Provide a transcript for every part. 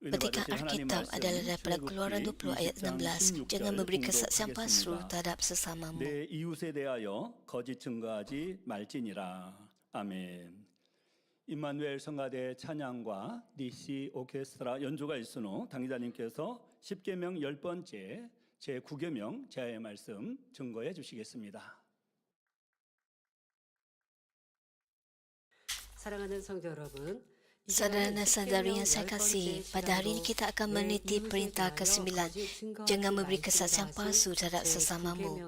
Petikan Alkitab adalah daripada Keluaran 20 ayat 16. Jangan memberi kesaksian palsu terhadap sesamamu. 내 이웃에 대하여 거짓 증거하지 말지니라. 아멘. 임마누엘 성가대 찬양과 DC 오케스트라 연주가 있은 후 당기자님께서 10계명 10번째 제9계명 제하의 말씀 증거해 주시겠습니다. 사랑하는 성도 여러분, Saudara dan saudari yang saya kasih, pada hari ini kita akan meniti perintah ke-9. Jangan memberi kesaksian palsu terhadap sesamamu.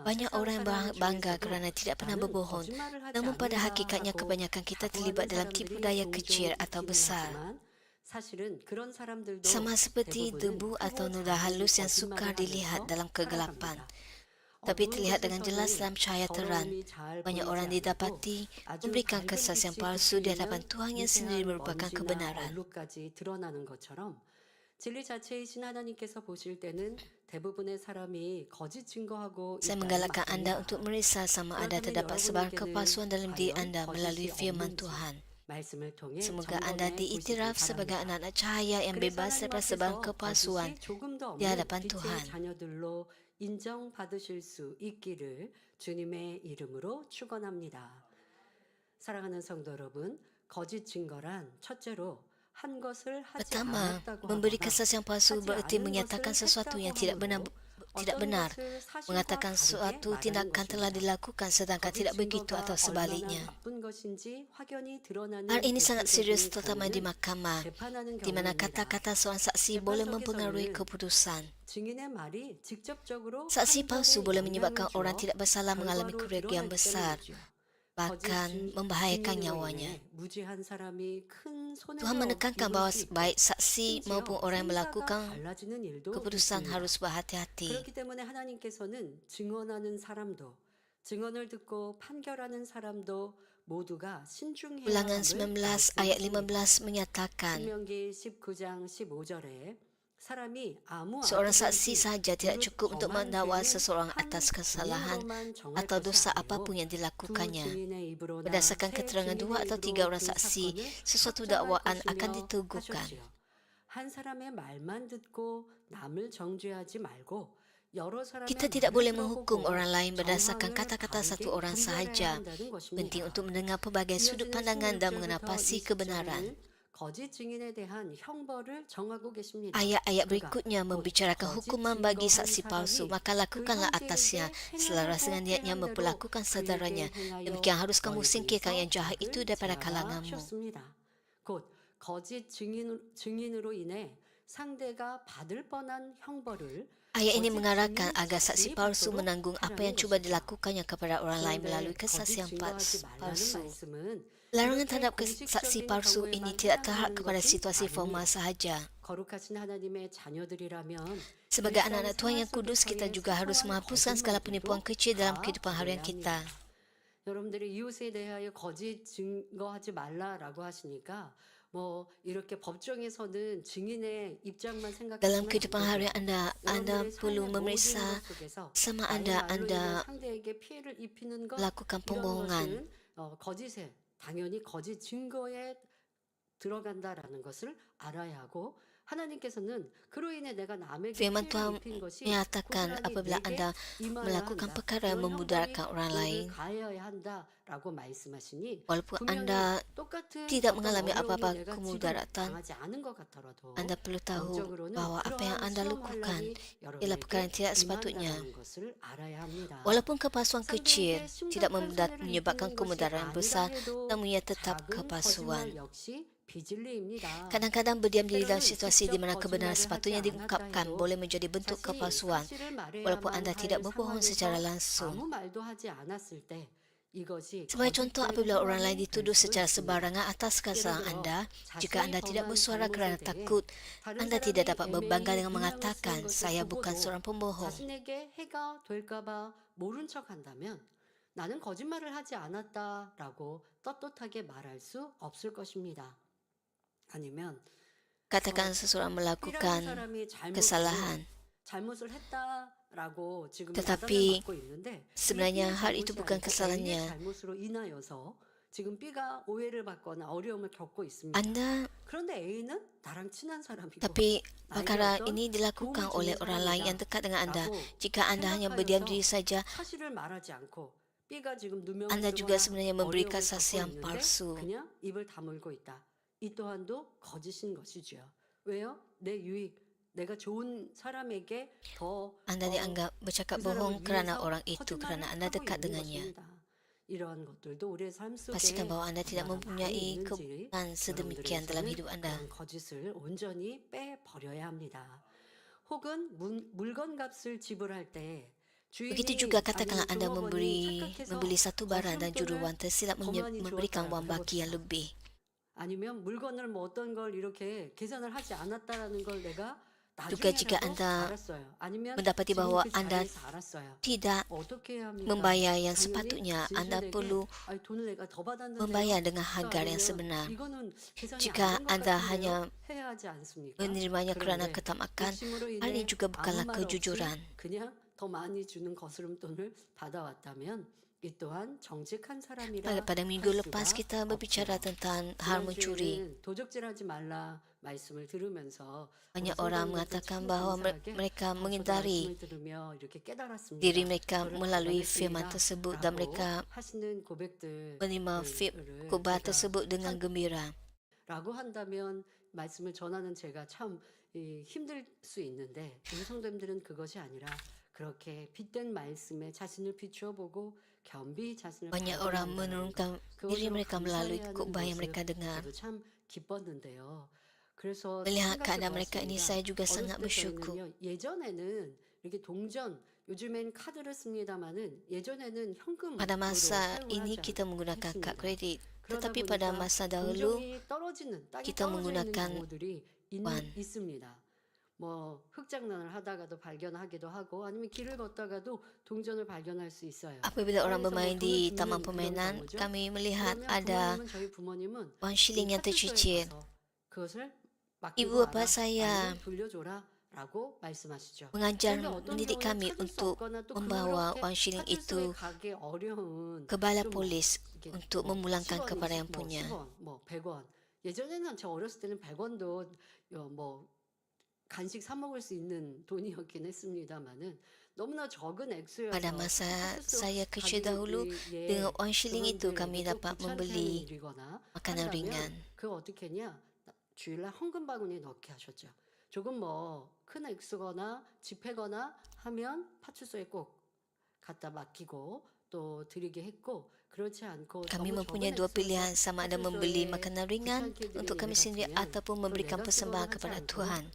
Banyak orang yang bangga kerana tidak pernah berbohong, namun pada hakikatnya kebanyakan kita terlibat dalam tipu daya kecil atau besar. Sama seperti debu atau noda halus yang sukar dilihat dalam kegelapan, tapi terlihat dengan jelas dalam cahaya terang. Banyak orang didapati memberikan kesaksian palsu di hadapan Tuhan yang sendiri merupakan kebenaran. Saya menggalakkan anda untuk meriksa sama ada terdapat sebarang kepalsuan dalam diri anda melalui firman Tuhan. Semoga anda diiktiraf sebagai anak-anak cahaya yang bebas daripada sebarang kepalsuan di hadapan Tuhan. 인정받으실 수 있기를 주님의 이름으로 축원합니다. 사랑하는 성도 여러분, 거짓 증거란 첫째로 한 것을 하지 Pertama, 않았다고 memberi 하거나 kesaksian palsu bererti menyatakan sesuatu yang tidak benar, mengatakan suatu tindakan telah dilakukan sedangkan tidak begitu atau sebaliknya. Hal ini sangat serius terutama di mahkamah, di mana kata-kata seorang saksi boleh mempengaruhi keputusan. Saksi palsu boleh menyebabkan orang tidak bersalah mengalami kerugian besar, bahkan membahayakan nyawanya. Tuhan menekankan bahawa baik saksi maupun orang yang melakukan keputusan harus berhati-hati. Ulangan 19 ayat 15 menyatakan, seorang saksi sahaja tidak cukup untuk mendakwa seseorang atas kesalahan atau dosa apapun yang dilakukannya. Berdasarkan keterangan 2 atau 3 orang saksi, sesuatu dakwaan akan diteguhkan. Kita tidak boleh menghukum orang lain berdasarkan kata-kata satu orang sahaja. Penting untuk mendengar pelbagai sudut pandangan dan mengenal pasti kebenaran. Ayat-ayat berikutnya membicarakan hukuman bagi saksi palsu, maka lakukanlah atasnya selaras dengan niatnya memperlakukan saudaranya. Demikian harus kamu singkirkan yang jahat itu daripada kalanganmu. Ayat ini mengarahkan agar saksi palsu menanggung apa yang cuba dilakukannya kepada orang lain melalui kesaksian palsu. Larangan terhadap saksi palsu ini tidak terhad kepada situasi formal sahaja. Sebagai anak-anak Tuhan yang kudus, kita juga harus menghapuskan segala penipuan kecil dalam kehidupan harian kita. 여러분들이 이웃에 대하여 거짓 증거하지 말라라고 하시니까 이렇게 법정에서는 증인의 입장만 생각하면 dalam kehidupan harian anda perlu memeriksa sama ada anda 상대에게 피해를 입히는 것 melakukan pembohongan. 거짓에 당연히 거짓 증거에 들어간다라는 것을 알아야 하고 하나님께서는 그로 인해 내가 남에게 Firman 피해를 Tuhan 입힌 것이 menyatakan apabila anda melakukan perkara yang memudaratkan orang lain, walaupun anda tidak mengalami apa-apa kemudaratan, anda perlu tahu bahawa apa yang anda lakukan ialah perkara yang tidak sepatutnya. Walaupun kepalsuan kecil tidak menyebabkan kemudaratan besar, namun ia tetap kepalsuan. Kadang-kadang berdiam diri dalam situasi di mana kebenaran sepatutnya diungkapkan boleh menjadi bentuk kepalsuan, walaupun anda tidak berbohong secara langsung. Sebagai contoh, apabila orang lain dituduh secara sembarangan atas kesalahan anda, jika anda tidak bersuara kerana takut, anda tidak dapat berbangga dengan mengatakan, saya bukan seorang pembohong. 나는 거짓말을 하지 않았다라고 떳떳하게 말할 수 없을 것입니다. 아니면 Katakan seseorang melakukan kesalahan, tetapi sebenarnya hal itu bukan kesalahannya. 지금 B가 오해를 받거나 어려움을 겪고 있습니다. Anda, 그런데 A는 나랑 친한 사람이고 tapi 나에게 perkara 어떤 ini dilakukan 도움을 oleh 주는 orang lain yang 사람이다 dekat dengan Anda. 라고 Jika Anda hanya berdiam diri 생각하여서 saja, 사실을 말하지 않고 B가 지금 누명을 Anda juga 쓰거나 sebenarnya memberi 어려움을 kesaksian 겪고 있는데 palsu. 그냥 입을 다물고 있다. 이 또한도 거짓인 것이지요. 왜요? 내 유익, 내가 좋은 사람에게 더 Anda dianggap bercakap 그 사람을 bohong kerana 위해서 orang itu, 거짓말을 kerana Anda 하고 dekat 있는 dengannya. 것입니다. 이러한 것들도 우리의 삶 속에 Pastikan bahawa Anda tidak 얼마나 많이 mempunyai 있는지 kebaikan sedemikian dalam 여러분들에게서는 hidup Anda. 그런 거짓을 온전히 빼버려야 합니다. 혹은 물건값을 지불할 때 Begitu 주인이 juga katakanlah 아니면 Anda 종업원이 착각해서 membeli satu barang dan juruwan 거스름돈을 tersilap 거만히 memberikan 주었다 wang baki yang 해봅시다. lebih. 아니면 물건을 뭐 어떤 걸 이렇게 계산을 하지 않았다라는 걸 내가 Juga jika 나중에라도 Anda 알았어요. 아니면 mendapati 지금 bahawa 그 Anda 자리에서 알았어요. tidak 어떻게 해야 합니까? membayar yang 당연히 sepatutnya, Anda 진실되게 perlu 아니, 돈을 내가 더 받았는데요. membayar dengan harga yang 아니면 sebenar. 이거는 계산이 Jika 안된것 Anda 같은데요. hanya 해야 하지 않습니까? menerimanya kerana 그런데 ketamakan, 욕심으로 hal ini 인해 juga bukanlah 아무 말 없이 kejujuran. 그냥 더 많이 주는 거스름돈을 받아왔다면 이 또한 정직한 사람이라 Pada minggu 할 lepas 수가 kita berbicara 없죠. tentang hal mencuri. 지난주에는 도적질하지 말라 말씀을 들으면서 Banyak 우리 orang 성도님들께 mengatakan 참 bahawa 감사하게 mereka 저도 mengingkari 말씀을 들으며 이렇게 깨달았습니다. diri mereka 저를 melalui firman 발견했습니다. tersebut dan mereka 하시는 고백들 menerima khotbah tersebut dengan gembira. 라고 한다면 말씀을 전하는 제가 참 힘들 수 있는데 우리 성도님들은 그것이 아니라 그렇게 빗된 말씀에 자신을 비추어 보고 겸비 자신을 Banyak orang menurunkan diri mereka melalui khotbah yang mereka dengar. 저도 참 기뻤는데요. 그래서 Melihat 생각해 keadaan mereka ini, 보았습니다. saya juga sangat 어렸을 bersyukur. 때에는요, 예전에는 이렇게 동전, 요즘엔 카드를 씁니다마는 예전에는 현금으로 Pada masa 사용을 ini 하지 kita menggunakan kad 않습니다. kredit. 그러다 Tetapi pada 보니까 masa dahulu, 동전이 떨어지는 땅에 kita 떨어져 있는 menggunakan 경우들이 wan. 있습니다. 뭐 흙장난을 하다가도 발견하기도 하고 아니면 길을 걷다가도 동전을 발견할 수 있어요. apabila orang 땅에서 뭐 bermain 돈을 di 줍는 taman 그런 permainan, 경우죠. kami melihat 그러면 ada 저희 부모님은 wang 이 shilling yang 파출소에 tercicir. 가서 그것을 Ibu 맡기고 bapa 와라 saya 아니면 돌려줘라라고 말씀하시죠. mengajar 그런데 어떤 mendidik 경우는 kami 찾을 수 untuk 없거나 또 membawa 그렇게 wang shilling 파출소에 itu 가기 어려운 ke balai 좀 polis 이게 untuk 뭐 memulangkan 10원, kepada yang 20, 뭐 punya. 10원, 뭐 100원. 예전에는 저 어렸을 때는 100원도 뭐 간식 사 먹을 수 있는 돈이었긴 했습니다만은 너무나 적은 액수여서 Pada masa 파출소 saya kecil 가기 dahulu, dengan wang shilling itu kami 그분들에게도 dapat 귀찮게 하는 membeli 일이거나 makanan ringan. 한다면 그거 어떻게 했냐? 주일날 헌금 바구니에 넣게 하셨죠. 조금 뭐 큰 액수거나 집회거나 하면 파출소에 꼭 갖다 맡기고 또 드리게 했고 그렇지 않고 Kami 너무 mempunyai 적은 dua pilihan, 액수여서 sama ada membeli 파출소에 makanan ringan 귀찮게 untuk 드리는 kami 일 sendiri 같으면 ataupun 또 memberikan 내가 persembahan 수고를 하지 kepada 않고 Tuhan.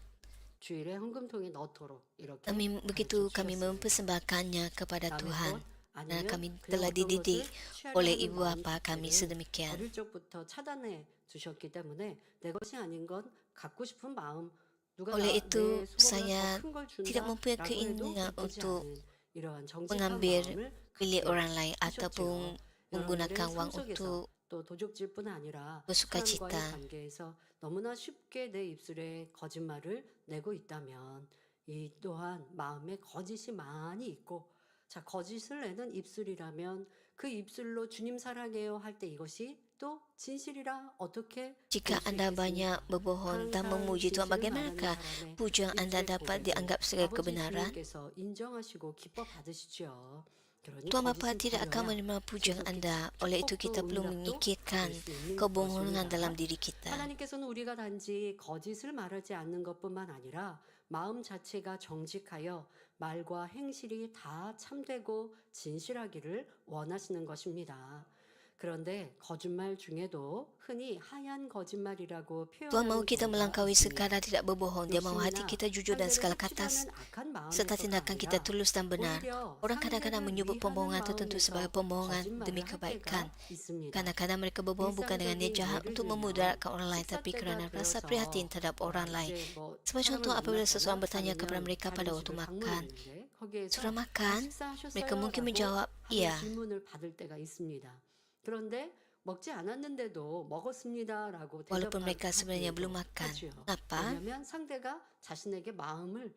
주일에 헌금통에 넣도록 이렇게 Begitu kami 가르쳐 주셨습니다. mempersembahkannya kepada 남의 Tuhan. 것 Karena 아니면 kami 그냥 telah 어떤 dididik 것을 취하려 oleh 하는 ibu 마음 bapa kami 자체를 sedemikian. 어릴 적부터 차단해 주셨기 때문에 내 것이 아닌 건 갖고 싶은 마음 누가 Oleh 내 itu, 소원을 saya 더 큰 걸 tidak mempunyai 준다라고 해도 keinginan 기쁘지 untuk 않은 이러한 정직한 mengambil 마음을 milik 갖게 orang lain 하셨죠. ataupun menggunakan 여러분들의 wang 삶 속에서 untuk 또 도적질뿐 아니라 bersuka 사람과의 cita. 관계에서 너무나 쉽게 내 입술에 거짓말을 내고 있다면 이 또한 마음에 거짓이 많이 있고 자 거짓을 내는 입술이라면 그 입술로 주님 사랑해요 할 때 이것이 또 진실이라 어떻게 Jika 될 수 anda 있겠습니까? banyak berbohong dan 항상 memuji Tuhan, 진실을 말하는 bagaimanakah 사람의 pujian anda 입술의 dapat 고백을 dianggap sebagai 아버지 kebenaran? 주님께서 인정하시고 기뻐 받으시죠. 그러니 Tuhan Bapa 거짓을 tidak akan 버려야 menerima pujian 지속적인 anda. Oleh itu kita 축복도 perlu 응답도 menyingkirkan 받을 수 있는 kebohongan 것입니다. dalam diri kita. 하나님께서는 우리가 단지 거짓을 말하지 않는 것뿐만 아니라 마음 자체가 정직하여 말과 행실이 다 참되고 진실하기를 원하시는 것입니다. 그런데 거짓말 중에도 흔히 하얀 거짓말이라고 Tuhan mahu 표현하는 kita 경우가 melampaui 있습니다. sekadar tidak berbohong. Dia mahu hati 욕심이나 kita jujur dan segala 상대를 kata 해치려는 악한 serta 마음에서가 tindakan kita 아니라 tulus dan benar. 오히려 Orang kadang-kadang 상대를 menyebut 위하는 pembohongan tertentu 마음에서 sebagai pembohongan demi 거짓말을 할 kebaikan. 때가 있습니다. Kadang-kadang mereka berbohong bukan dengan niat 일상적인 jahat 예를 untuk 들면 memudaratkan orang lain, tapi 식사 kerana 때가 rasa 되어서 prihatin terhadap orang lain. 이제 뭐 Sebagai contoh, 사람을 apabila seseorang 만났거나 bertanya kepada 아니면 mereka pada 다른 waktu 집을 makan, 방문했는데 거기에서 sudah makan? 식사하셨어요? Mereka mungkin 라고 menjawab, 하는 iya. 질문을 받을 때가 있습니다. 그런데 먹지 않았는데도 먹었습니다라고 Walaupun mereka sebenarnya belum 대답하기도 makan. 하지요. Kenapa? 왜냐하면 상대가 자신에게 마음을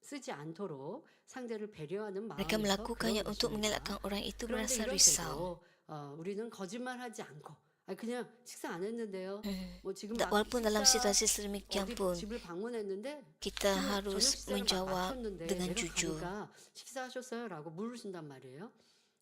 쓰지 않도록 상대를 배려하는 Mereka 마음에서 melakukannya 그런 untuk 것입니다. mengelakkan orang itu 그런데 merasa 이럴 risau. 때도 우리는 거짓말하지 않고 그냥 식사 안 했는데요. 뭐 지금 막 Walaupun dalam 식사 situasi sedemikian 어디 pun, 집을 방문했는데 kita 저녁 harus 식사를 막 menjawab 마쳤는데 dengan 내가 jujur. 가니까 식사하셨어요?라고 물으신단 말이에요.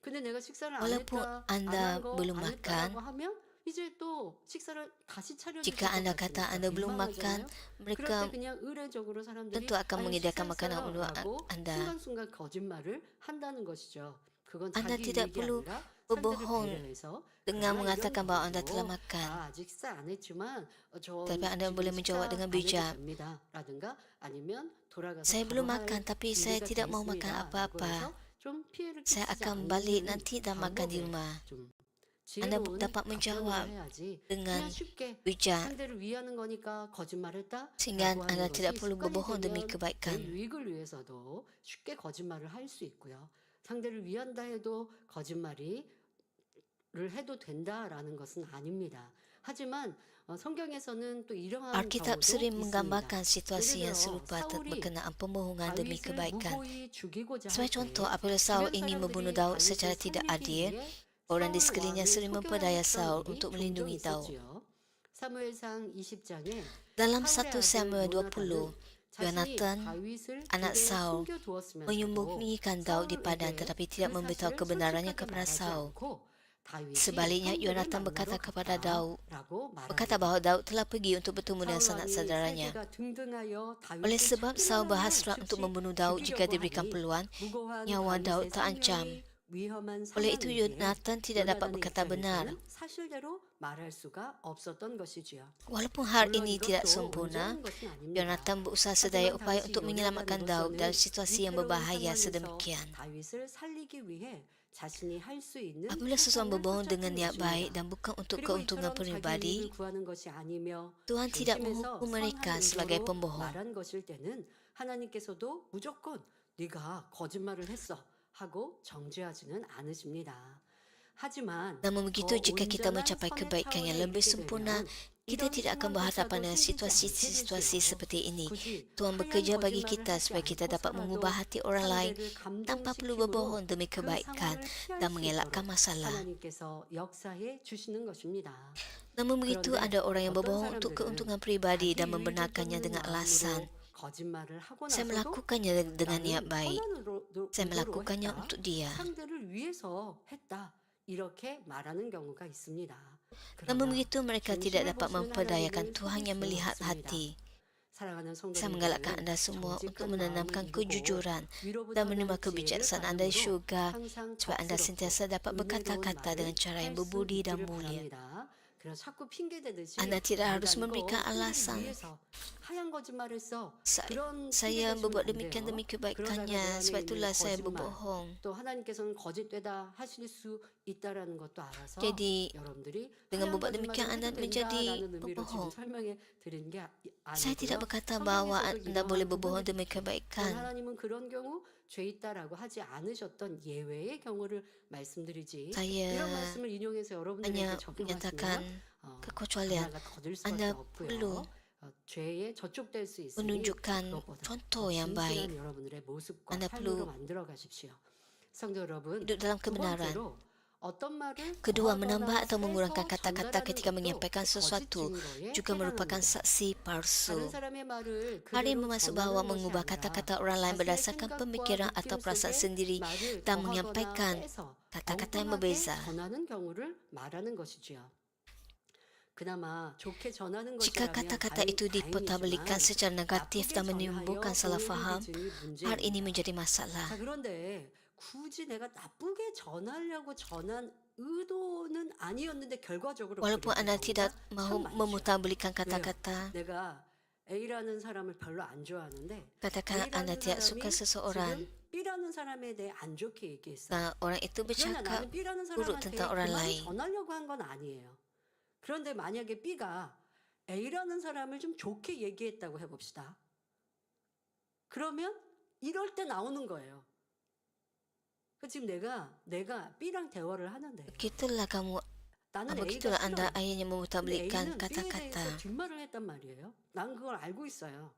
근데 내가 식사를 안 Walaupun 했다, 안 Anda 한 거, belum 안 했다라고 makan, 하면 이제 또 식사를 다시 차려주실 jika 것 Anda kata 같으니까 Anda belum makan, 민망하잖아요. 그럴 mereka 때 그냥 의례적으로 사람들이 tentu akan menyediakan makanan untuk 식사했어요라고 Anda. 순간순간 거짓말을 한다는 것이죠. 그건 Anda 자기 tidak 이익이 perlu 아니라 상대를 berbohong 배려해서 dengan 그러나 이런 mengatakan bahawa Anda telah 경우도 makan. 아직 식사 안 했지만 저 Tapi Anda 지금 boleh 식사 menjawab dengan 안 해도 bijak. 됩니다라든가 아니면 돌아가서 Saya belum 바로 makan, 할 tapi saya 준비가 돼 tidak mau makan 있습니다라고 apa-apa. 해서 좀 피해를 Saya 끼치지 akan balik 않는 nanti dan makan di 방법에 rumah. 좀 Anda 지혜로운 dapat 답변을 menjawab 해야지 dengan 그냥 쉽게 bijak 상대를 위하는 거니까 거짓말했다라고 sehingga 하는 Anda 것이 tidak perlu 습관이 berbohong demi 되면 내 kebaikan. 유익을 위해서도 쉽게 거짓말을 할 수 있고요. 상대를 위한다 해도 거짓말이 를 해도 된다라는 것은 아닙니다. 하지만 성경에서는 또 이러한 Alkitab 경우도 sering 있습니다. menggambarkan situasi 예를 yang 들어 serupa 사울이 berkenaan pembohongan demi 다윗을 kebaikan. 무고히 죽이고자 할 Sebagai 때 contoh, apabila Saul 주변 ingin membunuh 사람들이 Daud 다윗을 secara tidak 살리기 adil, 위해 orang di 사울 sekelilingnya 왕을 sering memperdaya 속여했던 Saul 일이 untuk 종종 melindungi Daud. 있었지요. 사무엘상 20장에 Dalam 사울의 1 아들 Samuel 요나단은 20, 자신이 Yonatan, 다윗을 anak 들에 Saul, 숨겨두었으면서도 menyembunyikan Daud di padang 사울에게 tetapi tidak 그 memberitahu 사실을 kebenarannya 솔직하게 kepada 말하지 Saul. 않고 다윗이 Sebaliknya, 형들을 Yonatan 만나러 berkata kepada Daud, 갔다라고 berkata 말합니다. bahawa Daud telah pergi untuk bertemu dengan 사울 sanak 왕이 saudaranya. 세계가 등등하여 Oleh 다윗을 sebab Saul 찾기만 하면 berhasrat untuk 즉시 membunuh Daud jika 죽이려고 diberikan 하니 peluang, 무고한 nyawa Daud 다윗의 terancam. 생명이 위험한 Oleh itu 상황이기에 Yonatan tidak dapat 요나단의 berkata benar. 입장에서는 사실대로 말할 수가 없었던 것이지요. Walaupun hal 물론 ini tidak 이것도 sempurna, 온전한 것은 아닙니다. Yonatan berusaha sedaya 하지만 upaya 당시 untuk menyelamatkan Daud 요나단으로서는 dalam situasi yang 위태로운 berbahaya 상황에서 sedemikian. 다윗을 살리기 위해 자신이 할 수 있는 Apabila seseorang 최선을 berbohong dengan 쫓았던 niat baik 것입니다. dan bukan untuk 그리고 keuntungan 이처럼 자기 peribadi, 이익을 구하는 것이 아니며 Tuhan tidak 중심에서 menghukum mereka 선한 sebagai 의도로 pembohong. 말한 것일 때는 하나님께서도 무조건 네가 거짓말을 했어 하고 정죄하지는 않으십니다. 하지만 Namun begitu, 더 jika kita 온전한 mencapai 선의 kebaikan yang 차원에 lebih 이르게 sempurna, 되면 kita 이런 tidak akan berhadapan 상황조차도 dengan 생기지 않게 situasi-situasi 되지요. seperti ini. 굳이 Tuhan 하얀 bekerja bagi 거짓말을 kita 하지 supaya kita dapat 않고서라도 mengubah hati orang lain 상대를 tanpa perlu 감동시킴으로 berbohong demi 그 kebaikan 상황을 피할 dan 수 mengelakkan 있도록 masalah. 하나님께서 역사해 주시는 것입니다. Namun begitu, 그런데 ada orang yang 어떤 berbohong untuk 사람들은 keuntungan pribadi 자기 dan 유익을 membenarkannya 돕는 dengan alasan. 마음으로 거짓말을 하고 Saya 나서도 melakukannya dengan niat 나는 baik. 선한 Saya 의도로 melakukannya 했다. untuk dia. 상대를 위해서 했다. 이렇게 말하는 경우가 있습니다. Namun 그러나 begitu, mereka tidak 중심을 dapat 보시는 memperdayakan 하나님을 Tuhan 속일 yang 수는 melihat 없습니다. hati. 사랑하는 Saya menggalakkan 성도님들은 anda semua untuk 정직한 menanamkan 마음을 이루고 kejujuran 위로부터 dan 난 menerima 지혜를 kebijaksanaan dari 바람으로 syurga 항상 supaya anda 덕스럽고 sentiasa dapat 은혜로운 berkata-kata 말을 dengan cara yang 할 수 berbudi dan 있기를 mulia. 바랍니다. 그래서 자꾸 핑계 대듯이 Anda tidak harus 내가 이거 memberikan 상대를 alasan. 위해서 하얀 거짓말했어. Sa- 그런 핑계 Saya 대시면 berbuat 안 demikian 돼요. demi 그러다가 kebaikannya, 내 안에 sebab 있는 itulah saya 거짓말 berbohong. 또 하나님께서는 거짓되다 하실 수 있다라는 것도 알아서 Jadi, 여러분들이 dengan 하얀 berbuat demikian 거짓말을 anda 해도 menjadi 된다라는 의미로 지금 pembohong. 설명해 드리는 게 Saya tidak 아니고요. berkata bahawa 성경에서도 anda boleh 이러한 berbohong 부분이 demi 단 kebaikan. 하나님은 그런 경우 죄 있다라고 하지 않으셨던 예외의 경우를 말씀드리지 Saya 이런 말씀을 인용해서 여러분들에게 hanya 적용하시면 menyatakan kekecualian. 하나가 거둘 수밖에 Anda 없고요. perlu 죄에 저촉될 수 있으니 menunjukkan 그것보다 contoh 더 yang baik. 진실한 여러분들의 모습과 Anda 삶으로 perlu 만들어 가십시오. 성도 여러분, hidup dalam 두 kebenaran. 번째로 어떤 말을 Kedua, 더하거나 menambah atau 빼서 mengurangkan kata-kata 전달하는 ketika 것도 menyampaikan 거짓 sesuatu 증거에 juga merupakan 해당합니다. saksi 다른 palsu. 사람의 말을 Hal ini 그대로 bermaksud bahawa 전하는 것이 mengubah 아니라 kata-kata orang lain 자신의 berdasarkan 생각과 pemikiran 느낌 atau perasaan 속에 sendiri 말을 dan 더하거나 menyampaikan 빼서 kata-kata yang 엉뚱하게 berbeza. 전하는 경우를 말하는 것이지요. 그나마 좋게 전하는 Jika 것이라면 kata-kata itu dipertabelikan 다행이지만 secara negatif 나쁘게 dan menimbulkan 전하여 salah 오해를 faham, 빚으니 hal ini 문제입니다. menjadi masalah. 자, 그런데 굳이 내가 나쁘게 전하려고 전한 의도는 아니었는데 결과적으로 Walaupun 그랬던 anda tidak 경우가 mahu 참 많죠. memutarbelikan 왜요? kata-kata, 내가 A라는 사람을 별로 안 좋아하는데 katakan anda A라는 tidak suka 사람이 seseorang 지금 B라는 사람에 대해 안 좋게 얘기했어. dan orang itu 그러나 bercakap 나는 B라는 buruk 사람한테 tentang 그 orang 말을 lain. 전하려고 한 건 아니에요. 그런데 만약에 B가 A라는 사람을 좀 좋게 얘기했다고 해봅시다. 그러면 이럴 때 나오는 거예요. 그 지금 내가 B랑 대화를 하는데 Begitulah kamu, 나는 begitulah A가 anda 싫어요. akhirnya 근데 memutarbelikan A는 B에 대해서 kata-kata. 뒷말을 했단 말이에요. 난 그걸 알고 있어요.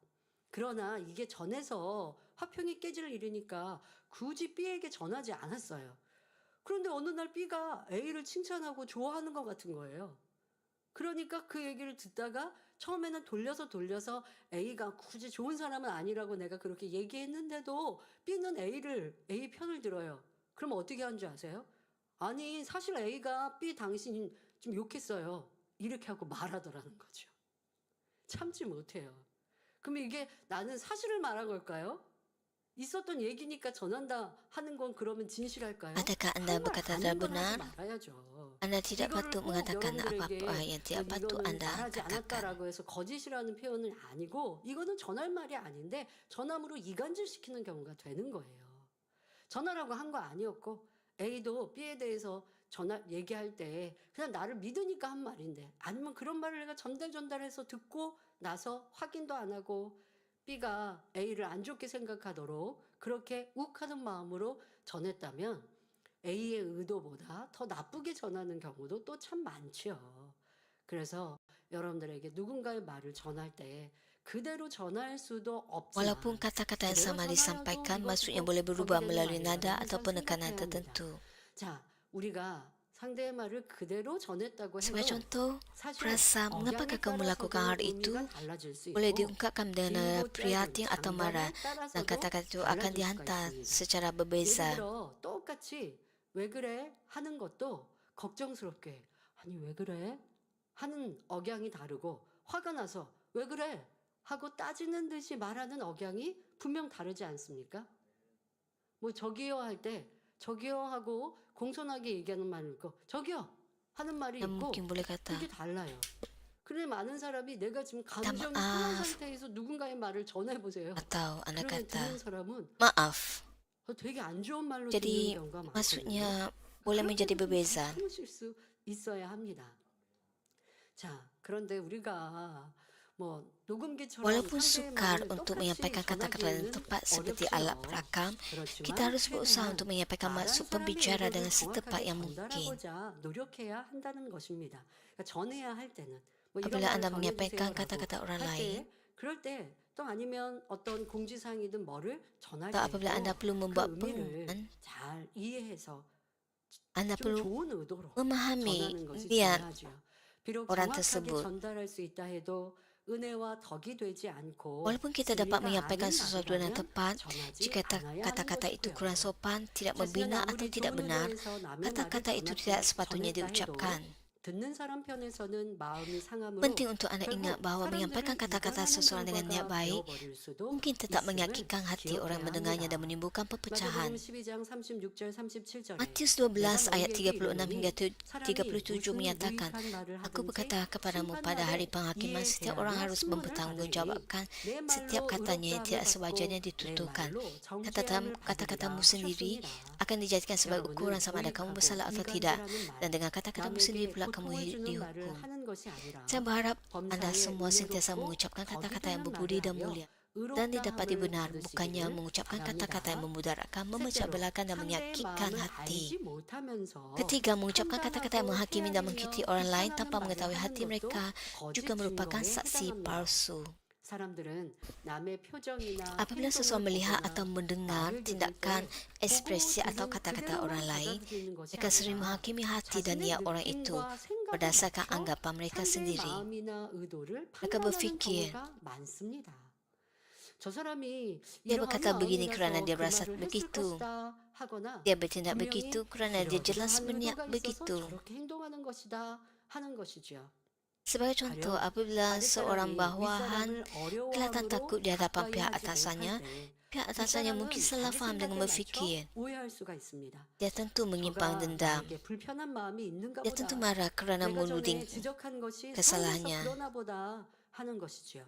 그러나 이게 전해서 화평이 깨질 일이니까 굳이 B에게 전하지 않았어요. 그런데 어느 날 B가 A를 칭찬하고 좋아하는 것 같은 거예요. 그러니까 그 얘기를 듣다가 처음에는 돌려서 A가 굳이 좋은 사람은 아니라고 내가 그렇게 얘기했는데도 B는 A 편을 들어요. 그럼 어떻게 한 줄 아세요? 아니, 사실 A가 B 당신 좀 욕했어요. 이렇게 하고 말하더라는 거죠. 참지 못해요. 그럼 이게 나는 사실을 말한 걸까요? 있었던 얘기니까 전한다 하는 건 그러면 진실할까요? Adakah Anda 할 말 berkata 아닌 걸 benar? 하지 말아야죠. Anda tidak 이거를 patut 꼭 mengatakan 여러분들에게 apa-apa yang tidak patut 이거는 Anda 말하지 katakan. 않았다라고 해서 거짓이라는 표현은 아니고 이거는 전할 말이 아닌데 전함으로 이간질시키는 경우가 되는 거예요. 전화라고 한 거 아니었고 A도 B에 대해서 얘기할 때 그냥 나를 믿으니까 한 말인데 아니면 그런 말을 내가 전달해서 듣고 나서 확인도 안 하고 B가 A를 안 좋게 생각하도록 그렇게 욱하는 마음으로 전했다면 A의 의도보다 더 나쁘게 전하는 경우도 또 참 많죠. 그래서 여러분들에게 누군가의 말을 전할 때 그대로 전할 수도 없지만 Walaupun kata-kata yang 그대로 sama 전하여도 disampaikan, 이것도 maksudnya 꼭 boleh berubah 거부되는 melalui 말이라는 nada 항상 atau penekanan 생각해야 합니다. tertentu. 자, 우리가 상대의 말을 그대로 전했다고 Sebagai 해도 contoh, 사실 perasa mengapakah 억양에 kamu melakukan 따라서도 hal itu 의미가 달라질 수 boleh 있고 diungkapkan dengan nada 길고 짧은 prihatin atau marah, 장단에 dan 따라서도 kata-kata itu akan 달라질 수가 dihantar 있습니다. secara 예를 berbeza. 들어 똑같이 왜 그래 하는 것도 걱정스럽게 아니 왜 그래 하는 억양이 다르고 화가 나서 왜 그래 하고 따지는 듯이 말하는 억양이 분명 다르지 않습니까? 뭐 저기요 할 때 저기요 하고 공손하게 얘기하는 말이 있고 저기요 하는 말이 Dan 있고 mungkin boleh kata, 그게 달라요. 그래 많은 사람이 내가 지금 minta 감정이 상한 maaf, 상태에서 누군가의 말을 전해보세요. atau Anda 그러면 kata, 듣는 사람은 maaf. 되게 안 좋은 말로 듣는 Jadi 경우가 많거든요. maksudnya boleh 그럴 menjadi 때는 좀 berbeza. 참으실 수 있어야 합니다. 자, 그런데 우리가 뭐 녹음기처럼 Walaupun 상대의 sukar 말을 untuk 똑같이 menyampaikan kata-kata yang 전하기는 tepat seperti alat 어렵지요. perakam, 그렇지만 kita harus berusaha 최대한 untuk menyampaikan 말한 maksud 사람의 pembicara 의도를 dengan setepat 정확하게 yang mungkin. 전달하고자 노력해야 한다는 것입니다. 그러니까 전해야 할 때는 뭐 이런 Apabila 말을 Anda menyampaikan 전해주세요라고 kata-kata orang 할 lain, 때 그럴 때 또 아니면 어떤 공지사항이든 뭐를 전할 atau apabila Anda 때에도 perlu 그 membuat 의미를 pengumuman, 잘 이해해서 Anda 좀 perlu 좋은 의도로 memahami 전하는 것이 niat 중요하죠. 비록 orang 정확하게 tersebut. 전달할 수 있다 해도 은혜와 덕이 되지 않고 Walaupun kita dapat 진리가 menyampaikan 아닌 sesuatu dengan 말이라면 tepat, 전하지 jika 않아야 하는 kata-kata itu 것이고요. kurang sopan, tidak 자신은 membina atau 아무리 tidak 좋은 benar, 의도에서 남의 말을 kata-kata itu tidak sepatutnya 전했다 해도 diucapkan. 듣는 사람 편에서는 마음이 상함으로 Penting untuk Anda 결국 ingat bahawa menyampaikan 사람들을 kata-kata 이간하는 seseorang dengan niat 결과가 baik 되어버릴 수도 mungkin tetap 있음을 menyakitkan hati orang 기억해야 mendengarnya dan 합니다. menimbulkan 마태복음 perpecahan. 12장 36절 37절에 Matius 내가 12 ayat 너희에게 36 hingga 이르노니 사람이 37 무슨 menyatakan, 유익한 말을 Aku 하든지 berkata kepadamu pada hari penghakiman, 이에 setiap orang 대하여 harus 신문을 mempertanggungjawabkan 내 setiap 말로 katanya yang 의롭다 tidak 함을 sewajarnya 받고 내 dituturkan. 말로 Dan 정죄함을 kata-katamu 받으리라 sendiri 하셨습니다. akan dijadikan sebagai 여러분은 ukuran sama ada kamu 유익하고 bersalah atau tidak. 이간질하는 Dan 말, dengan kata-katamu sendiri 남에게 pula kamu 고통을 주는 말을 dihukum. 하는 것이 아니라 Saya berharap Anda 범사에 semua sentiasa 은혜롭고 mengucapkan 덕이 kata-kata yang 되는 berbudi 말을 dan 하여 mulia dan 의롭다 didapati 함을 benar, bukannya 받으시기를 mengucapkan kata-kata yang 바랍니다. memudaratkan, memecah 셋째로 belahkan dan 상대의 menyakitkan 마음을 hati. 알지 못하면서 Ketiga, mengucapkan kata-kata yang 판단하고 menghakimi dan mengkritik 헤아리며 orang lain 비판하는 tanpa 말을 mengetahui 하는 hati 것도 mereka 거짓 juga merupakan 증거에 saksi 해당합니다. palsu. 사람들은 남의 표정이나 Apabila seseorang 행동을 melihat 보거나 atau mendengar 말을 들을 tindakan, 때 ekspresi 보고 atau 듣는 kata-kata 그대로만 orang lain, 받아들이는 것이 mereka sering 아니라 menghakimi hati dan 자신의 niat orang itu 느낌과 생각에 berdasarkan 맞춰 anggapan mereka 상대의 sendiri. 마음이나 의도를 Mereka 판단하는 berfikir, 경우가 많습니다. 저 사람이 dia 이러한 berkata begini kerana 마음이라서 dia 그 berasa 말을 했을 begitu. 것이다 하거나 Dia bertindak 분명히 begitu kerana dia jelas 이러이러한 berniat 의도가 있어서 begitu. 저렇게 행동하는 것이다 하는 것이죠. Sebagai contoh, 가령 apabila seorang 아랫사람이 bawahan 윗사람을 kelihatan 어려워함으로 takut di hadapan 가까이 pihak 하지 atasannya, 못할 때 pihak atasannya mungkin 윗사람은 salah 자기 faham dengan 생각에 맞춰 berfikir. 오해할 수가 있습니다. Dia tentu menyimpan 저가 dendam. 나에게 불편한 마음이 있는가 Dia tentu 보다. marah kerana 내가 전에 menuding 지적한 것이 서운해서 kesalahannya. 그러나 보다 하는 것이지요.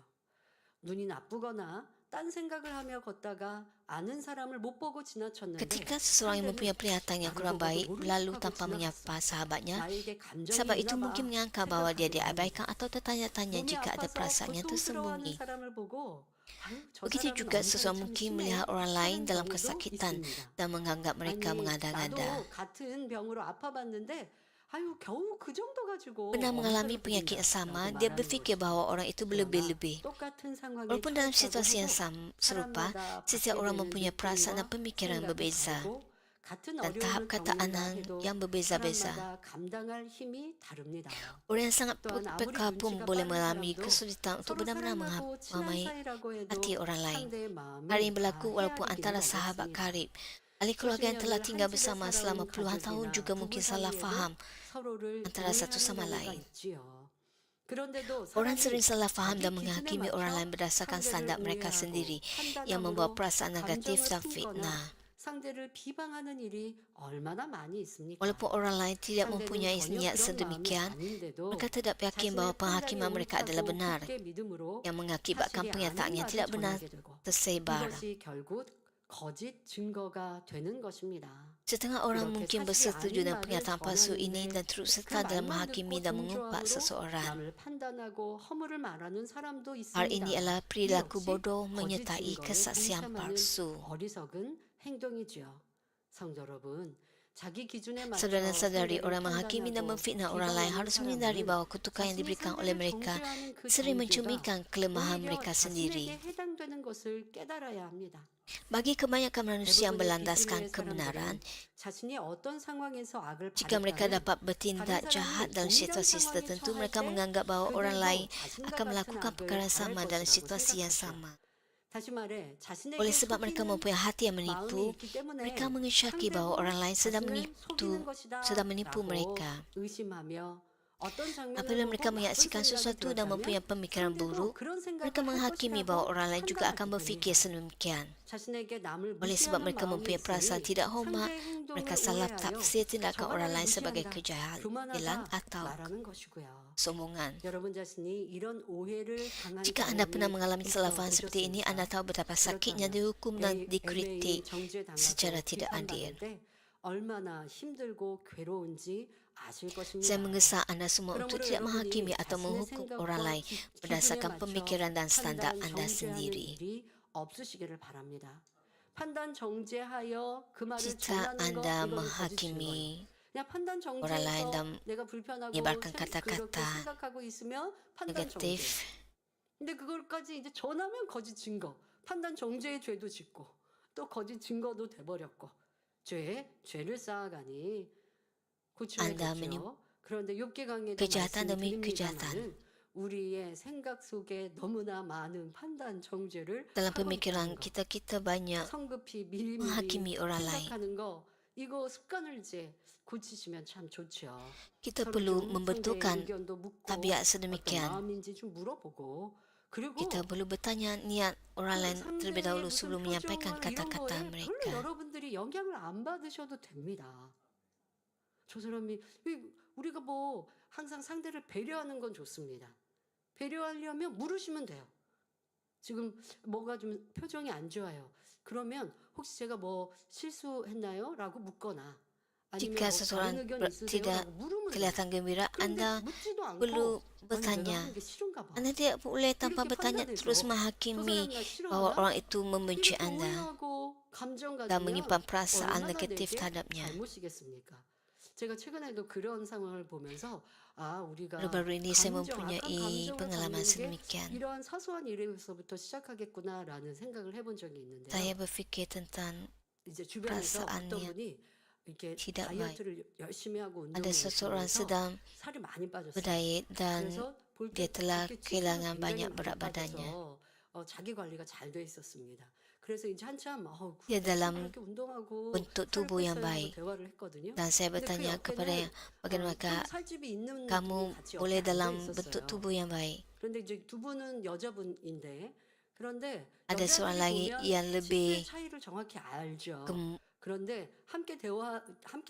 눈이 나쁘거나 딴 생각을 하며 걷다가 아는 사람을 못 보고 지나쳤는데 Ketika seseorang yang mempunyai penglihatan yang kurang baik berlalu tanpa menyapa sahabatnya, 나에게 감정이 sahabat itu 있나 봐 mungkin menyangka bahawa dia 생각하게 diabaikan atau tertanya-tanya 몸이 jika ada 아파서 perasaan yang 고통스러워하는 tersembunyi. 사람을 보고 아유, 저 Begitu 사람은 juga 언제나 seseorang 참 mungkin 심해 melihat orang lain 하는 dalam 경우도 kesakitan 있습니다. dan menganggap mereka 아니 mengada-ngada. 나도 같은 병으로 아파봤는데 아유 겨우 그 정도 가지고 Pernah mengalami 엄살을 penyakit yang sama, 부린다라고 dia 말하는 berfikir 것이죠. bahawa orang itu 그러나 berlebih-lebih. 똑같은 상황에 Walaupun dalam 처했다고 situasi yang 해도 serupa, 사람마다 setiap 받게 orang 되는 mempunyai perasaan dan 느낌과 pemikiran 생각이 berbeza. 다르고 같은 dan tahap 어려움을 kata 겪는다 Anang 해도 yang berbeza-beza. 사람마다 감당할 힘이 다릅니다. Orang yang sangat 또한 아무리 peka pun 눈치가 boleh 빠른 mengalami 사람도 kesulitan untuk 서로 benar-benar 사랑하고 친한 memahami 사이라고 해도 hati orang lain. 상대의 Hal 마음을 ini 다 berlaku walaupun 헤아리기는 antara sahabat 어렵습니다. karib. Ahli keluarga yang telah 수십 tinggal 년을 한 집에 bersama selama 살아온 puluhan tahun 가족이나 juga 부부 mungkin salah 사이에는 faham 서로를 antara satu 오해하는 sama 경우가 lain. 있지요. 그런데도 Orang 사람이 sering salah faham 자기 dan 기준에 menghakimi orang lain 맞춰 berdasarkan 상대를 standar mereka 오해하고 sendiri yang membawa 판단함으로 perasaan negatif 감정을 dan 숨거나 fitnah. 상대를 비방하는 일이 얼마나 많이 있습니까? Walaupun orang lain tidak 상대는 mempunyai 전혀 niat 그런 마음이 sedemikian, 아닌데도 mereka tetap yakin bahawa 자신의 판단이 penghakiman mereka adalah 옳다고 benar, 굳게 믿음으로 yang mengakibatkan 사실이 pernyataan 아닌 yang 말을 tidak benar 전하게 되고 tersebar. 이것이 결국 거짓 증거가 되는 것입니다. Setengah orang 이렇게 mungkin 사실이 bersetuju 아닌 dengan 말을 pernyataan palsu ini 전하는데 dan turut 그 serta dalam 말만 menghakimi 듣고 dan mengumpat 동조함으로 seseorang. 남을 판단하고 허물을 말하는 사람도 Hal ini 있습니다. adalah 이 perilaku 역시 bodoh 거짓 menyertai 증거에 kesaksian 동참하는 palsu. 어리석은 행동이지요. 성도 여러분, 자기 기준에 맞춰 Saudara-saudari, 상대를 orang menghakimi dan 판단하고 memfitnah orang lain 비방하는 harus menghindari 사람은 bahawa kutukan yang 자신이 diberikan 상대를 oleh mereka 정죄하는 그 sering 정죄가 mencerminkan kelemahan 오히려 mereka sendiri. 자신에게 해당되는 것을 깨달아야 합니다. Bagi kebanyakan manusia yang 대부분의 berlandaskan 비즈니스 kebenaran, 사람들은 자신이 어떤 상황에서 악을 jika mereka 바랬다면 dapat bertindak jahat dalam situasi tertentu, mereka menganggap bahawa orang lain akan melakukan perkara yang sama dalam situasi yang sama. 다시 말해 자신에게 Oleh sebab mereka 속이는 mempunyai hati yang 마음이 menipu, 있기 때문에 mereka mengesyaki bahawa orang lain sedang 자신을 속이는 menipu 것이다라고 mereka. 의심하며 어떤 장면을 Apabila 보고 mereka 나쁜 menyaksikan 생각이 sesuatu dan 들었다면 mempunyai pemikiran 상대도 buruk, 그런 생각을 mereka 할 menghakimi 것이라고 bahawa orang lain juga akan 판단하기 berfikir 때문입니다. sedemikian. 자신에게 남을 Oleh sebab 무시하는 mereka 마음이 mempunyai perasaan 있으니 tidak hormat, 상대의 행동을 mereka salah 오해하여 tafsir tindakan 저가 orang 나를 lain sebagai 무시한다, kejahatan 교만하다 atau 말하는 것이고요. sombongan. 여러분 자신이 이런 오해를 당한 Jika anda pernah 경험이 mengalami salah faham seperti ini, 있어 anda tahu betapa sakitnya 그렇다면 dihukum dan MA dikritik 정죄당하고 secara tidak adil. 비판받을 때 얼마나 힘들고 괴로운지 아실 것입니다. Saya mengesah anda semua untuk 그러므로 tidak 여러분이 menghakimi atau 자신의 menghukum 생각과 orang lain 기준에 berdasarkan 맞춰 pemikiran dan standar 판단 anda 정죄하는 sendiri. 일이 없으시기를 바랍니다. 판단 정죄하여 그 말을 Jika 전하는 것 anda 이거는 거짓인 거예요. menghakimi 그냥 판단 orang lain 정죄해서 dan 내가 불편하고 menyebarkan 그렇게 kata-kata 생각하고 있으면 판단 정죄. negatif, 근데 그걸까지 이제 전하면 거짓 증거, 판단 정죄의 죄도 짓고 또 거짓 증거도 돼버렸고 죄를 쌓아가니 Anda 고쳐야겠죠. 그런데 욥기 강에도 kejahatan demi 말씀드립니다만 우리의 생각 속에 너무나 많은 판단 정죄를 dalam 하고 pemikiran 있다는 거. kita banyak 성급히 미리미리 menghakimi orang lain. 생각하는 거 이거 습관을 이제 고치시면 참 좋죠. Kita 서로 perlu 좀 membentukkan 상대의 의견도 묻고 tabiat 어떤 sedemikian. 마음인지 좀 물어보고 그리고 Kita perlu bertanya niat orang lain terlebih 상대의 dahulu 무슨 sebelum menyampaikan 표정을 이런 kata-kata 거에 별로 mereka. 여러분들이 영향을 안 받으셔도 됩니다. 저 사람이 우리가 뭐 항상 상대를 배려하는 건 좋습니다. 배려하려면 물으시면 돼요. 지금 뭐가 좀 표정이 안 좋아요. 그러면 혹시 제가 뭐 실수했나요? 라고 묻거나 아니면 Jika 뭐 다른 seseorang 의견 있으세요? tidak 라고 물으면 돼요. kelihatan gembira, 그런데 anda 묻지도 않고 perlu 아니 내가 bertanya. 하는 게 싫은가 봐. Anda tidak boleh tanpa 이렇게 bertanya 판단해서 terus 저 menghakimi 사람 나 bahawa 싫어하나? orang itu membenci 이렇게 anda 오해하고 감정 dan 가지면 menyimpan perasaan 얼마나 negatif 내게 terhadapnya. 잘못이겠습니까? 제가 최근에도 그런 상황을 보면서 아 우리가 Baru-baru ini saya 악한 mempunyai 감정을 pengalaman 갖는 게 sedemikian. 이러한 사소한 일에서부터 시작하겠구나라는 생각을 해본 적이 있는데요. Saya berfikir tentang 이제 주변에서 perasaan 어떤 yang 분이 이렇게 tidak 다이어트를 열심히 하고 ada 운동을 seseorang 하면서 sedang 살이 많이 빠졌어요. berdiet dan 그래서 볼 dia 때 telah 이렇게 kehilangan 체중이 banyak 굉장히 berat 많이 badannya. 빠져서 자기 관리가 잘 돼 있었습니다. 그래서 이제 한참 Dia dalam 이렇게 운동하고 bentuk 살 tubuh yang 뺐어요 하고 baik. 대화를 했거든요. Dan saya 근데 그 bertanya kepada 옆에는 bagaimana 좀 살집이 있는 kamu 분이 같이 옆에 boleh 앉아 dalam bentuk 있었어요. tubuh yang baik. 그런데 이제 두 분은 여자분인데 그런데 Ada seorang lagi 보면 yang 실제 lebih 차이를 정확히 알죠. gem- 그런데 함께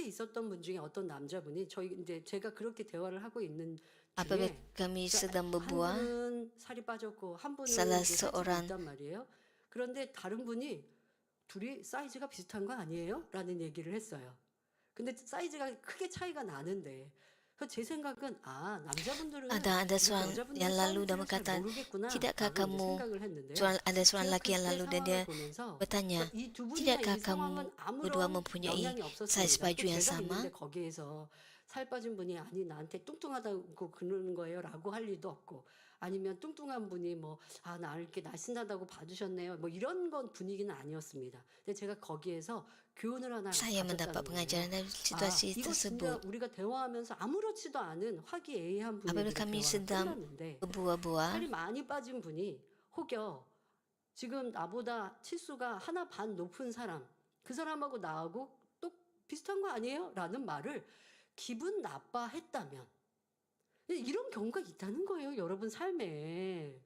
있었던 분 중에 어떤 남자분이 저희 이제 제가 그렇게 대화를 하고 있는 apabila 중에 kami sedang 한 berbual, 분은 살이 빠졌고 한 분은 salah 이제 살집이 seorang 있단 말이에요. 그런데 다른 분이 둘이 사이즈가 비슷한 거 아니에요? 라는 얘기를 했어요. 근데 사이즈가 크게 차이가 나는데 그래서 제 생각은 남자분들은 ada seorang 여자분들 yang lalu dan 사이즈를 잘 berkata, 모르겠구나 tidakkah 라고 이제 kamu 생각을 했는데요. ada seorang 제가 lelaki yang 그때 lalu dan dia 상황을 보면서 bertanya, 이 두 분이나 tidakkah 이 상황은 kamu berdua 아무런 mempunyai 영향이 size 없었습니다. baju 또 yang 제가 sama? 있는데 거기에서 살 빠진 분이 아니 나한테 뚱뚱하다고 그러는 거예요 라고 할 리도 없고 아니면 뚱뚱한 분이 뭐 나 이렇게 날씬하다고 봐주셨네요. 뭐 이런 건 분위기는 아니었습니다. 근데 제가 거기에서 교훈을 하나 Saya mendapat 가졌다는 거예요. pengajaran dari situasi 이거 진짜 tersebut. 우리가 대화하면서 아무렇지도 않은 화기애애한 Apabila 분위기로 kami 대화가 sedang 끝났는데 berbual-bual, 살이 많이 빠진 분이 혹여 지금 나보다 치수가 하나 반 높은 사람, 그 사람하고 나하고 또 비슷한 거 아니에요? 라는 말을 기분 나빠했다면 이런 경우가 있다는 거예요. 여러분 삶에.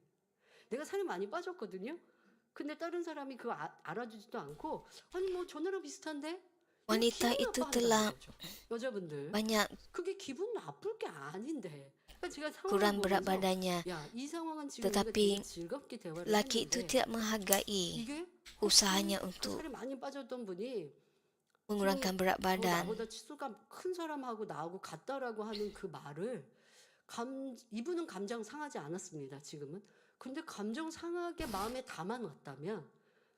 내가 살이 많이 빠졌거든요. 근데 다른 사람이 그거 알아주지도 않고 아니 뭐 저나랑 비슷한데? wanita 기분 itu 나빠한다는 telah 거죠. 여자분들. banyak 그게 기분 나쁠 게 아닌데. 그러니까 제가 상황을 kurang berat 보면서 badannya, 야, 이 상황은 지금 tetapi 우리가 되게 즐겁게 대화를 laki itu 했는데 tidak menghargai 이게 usahanya 그 untuk 살이 많이 빠졌던 분이 mengurangkan berat 저 badan. 나보다 치수가 큰 사람하고 나하고 같다라고 하는 그 말을 이분은 감정 상하지 않았습니다. 지금은. 근데 감정 상하게 마음에 담아놨다면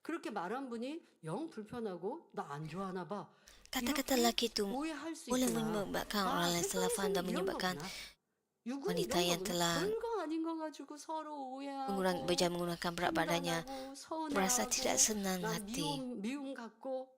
그렇게 말한 분이 영 불편하고 나 안 좋아하나 봐. Kata-kata 이렇게 laki itu 오해할 수 boleh 있구나. menyebabkan orang lain salah faham dan menyebabkan 유군 wanita yang telah 별거 아닌 거 가지고 서로 오해하고 menggunakan berat badannya 판단하고 merasa 서운해하고 tidak senang 난 hati. 미움 갖고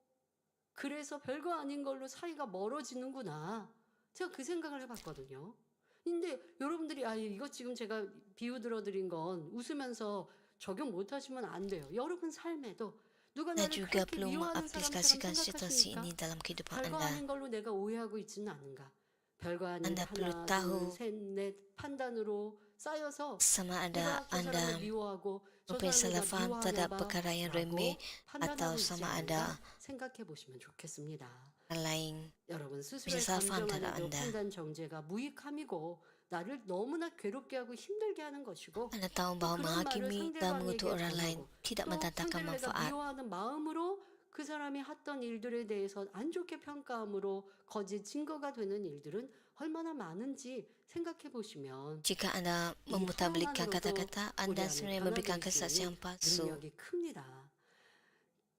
그래서 별거 아닌 걸로 사이가 멀어지는구나. 제가 그 생각을 해봤거든요. 근데 여러분들이 이거 지금 제가 비유 들어드린 건 웃으면서 적용 못 하시면 안 돼요. 여러분 삶에도 누가 Anda 나를 juga 그렇게 perlu 미워하는 사람처럼 mengaplikasikan situasi 생각하십니까? ini dalam kehidupan 별거 Anda. 아닌 걸로 내가 오해하고 있지는 않은가? 별거 아닌 Anda perlu 하나, tahu 둘, 셋, 넷 판단으로 쌓여서 sama ada 내가 저 Anda 사람을 미워하고 저 mempunyai 사람을 salah 나 faham terhadap 미워하나 perkara yang 봐라고 remeh 판단하고 atau 있지 sama 않은가 ada 생각해 보시면 좋겠습니다. orang lain. 여러분 스스로의 salah faham 감정 terhadap 안에도 Anda. 판단 정제가 무익함이고 나를 너무나 괴롭게 하고 힘들게 하는 것이고 Anda tahu bahawa 그런 말을 menghakimi dan mengutuk 상대방에게 orang lain 전하고 tidak 또 mendatangkan 상대를 내가 manfaat. 미워하는 마음으로 그 사람이 했던 일들에 대해서 안 좋게 평가함으로 거짓 증거가 되는 일들은 얼마나 많은지 생각해 보시면 Jika Anda 이 memutarbalikkan 하나만으로도 kata-kata, 우리 Anda 안에 sebenarnya 변화될 memberikan 수 kesaksian 있는 palsu. 능력이 큽니다.